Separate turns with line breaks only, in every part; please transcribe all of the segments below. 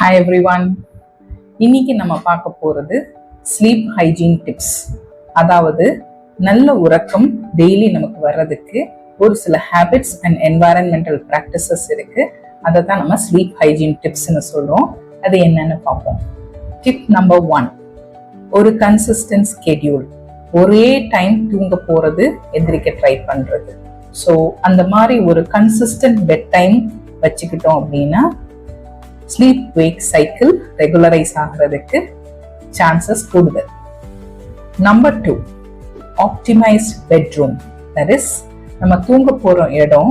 Hi everyone. இன்னைக்கு நம்ம பார்க்க போறது ஸ்லீப் ஹைஜீன் டிப்ஸ். அதாவது நல்ல உறக்கம் டெய்லி நமக்கு வர்றதுக்கு ஒரு சில ஹேபிட்ஸ் அண்ட் என்வாயரன்மெண்டல் ப்ராக்டிசஸ் இருக்கு. அதை தான் நம்ம ஸ்லீப் ஹைஜீன் டிப்ஸ்னு சொல்றோம். அது என்னன்னு பார்ப்போம். டிப் நம்பர் 1, ஒரு கன்சிஸ்டன்ட் ஸ்கெடியூல். ஒரே டைம் தூங்க போறது எந்திரிக்க ட்ரை பண்றது. ஸோ அந்த மாதிரி ஒரு கன்சிஸ்டன்ட் பெட் டைம் வச்சுக்கிட்டோம் அப்படின்னா ஸ்லீப் வேக் சைக்கிள் ரெகுலரைஸ் ஆகிறதுக்கு சான்சஸ் கூடுதல். Number 2, optimised bedroom. That is நம்ம தூங்க போற இடம்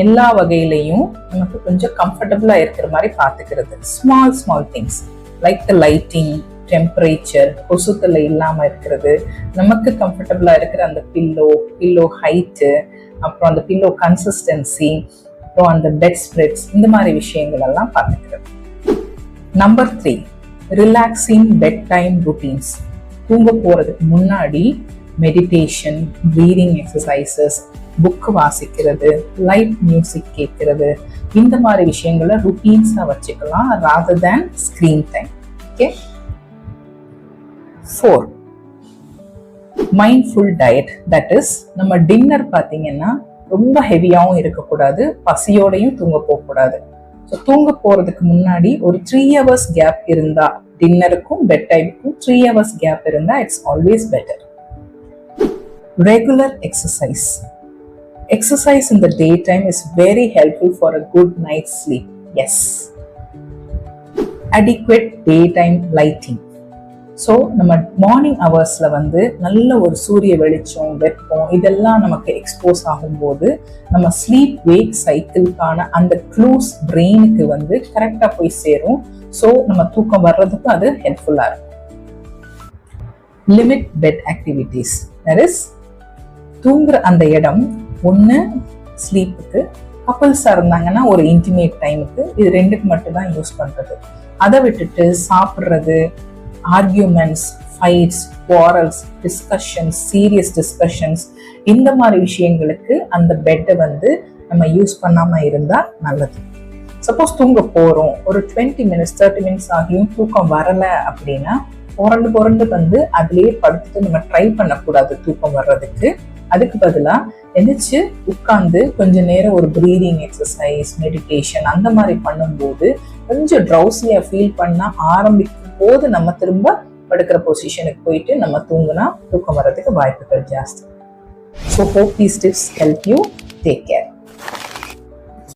எல்லா வகையிலையும் நமக்கு கொஞ்சம் கம்ஃபர்டபுளா இருக்கிற மாதிரி பார்த்துக்கிறது. Small things like the lighting, temperature, கொசுத்தலை இல்லாம இருக்கிறது, நமக்கு கம்ஃபர்டபுளா இருக்கிற அந்த பில்லோ ஹைட்டு, அப்புறம் அந்த பில்லோ கன்சிஸ்டன்சி, அப்புறம் அந்த பெட் ஸ்ப்ரெட்ஸ், இந்த மாதிரி விஷயங்கள் எல்லாம் பார்த்துக்கிறது. Number 3, relaxing bed time routines. தூங்க போறதுக்கு முன்னாடி மெடிடேஷன், ப்ரீதிங் எக்ஸசைசஸ், புக் வாசிக்கிறது, லைட் மியூசிக் கேட்கறது, இந்த மாதிரி விஷயங்களை ருட்டீன்ஸா வச்சுக்கலாம் rather than screen time. Okay. 4, mindful diet. That is நம்ம டின்னர் பார்த்தீங்கன்னா ரொம்ப ஹெவியாகவும் இருக்கக்கூடாது, பசியோடையும் தூங்க போகக்கூடாது. ஸோ தூங்க போறதுக்கு முன்னாடி ஒரு 3 hours கேப் இருந்தா, டின்னருக்கும் பெட் டைமுக்கும் 3 hours கேப் இருந்தா it's always better. Regular exercise. Exercise in the daytime is very helpful for a good night's sleep. Yes. Adequate daytime lighting. So நம்ம மார்னிங் ஹவர்ஸ்ல நல்ல ஒரு சூரிய வெளிச்சம், வெப்பம் இதெல்லாம் நமக்கு எக்ஸ்போஸ் ஆகும்போது நம்ம ஸ்லீப் வேக் சைக்கிள்கான அந்த க்ளூஸ் பிரெயினுக்கு கரெக்டா போய் சேரும். ஸோ நம்ம தூக்கம் வர்றதுக்கு அது ஹெல்ப்ஃபுல்லா இருக்கும். Limit bed activities. That is தூங்குற அந்த இடம் ஒன்று ஸ்லீப்புக்கு, கப்பல்ஸா இருந்தாங்கன்னா ஒரு இன்டிமேட் டைமுக்கு, இது ரெண்டுக்கு மட்டும் தான் யூஸ் பண்றது. அதை விட்டுட்டு சாப்பிட்றது, arguments, fights, quarrels, discussions, serious discussions, இந்த மாதிரி விஷயங்களுக்கு அந்த பெட்டை நம்ம யூஸ் பண்ணாம இருந்தா நல்லது. சப்போஸ் தூங்க போறோம், ஒரு 20 minutes 30 minutes ஆகியும் தூக்கம் வரல அப்படின்னா புரண்டு அதுலயே படுத்துட்டு நம்ம ட்ரை பண்ணக்கூடாது தூக்கம் வர்றதுக்கு. அதுக்கு பதிலா எந்திரிச்சு உட்கார்ந்து கொஞ்ச நேரம் ஒரு ப்ரீதிங் எக்ஸசைஸ், மெடிடேஷன் அந்த மாதிரி பண்ணும்போது கொஞ்சம் ட்ரௌசியா ஃபீல் பண்ண ஆரம்பிக்கும் போது நம்ம திரும்ப படுக்கிற பொசிஷனுக்கு போயிட்டு நம்ம தூங்கினா தூக்கம் வர்றதுக்கு வாய்ப்புகள் ஜாஸ்தி. So hope these tips help you. Take care.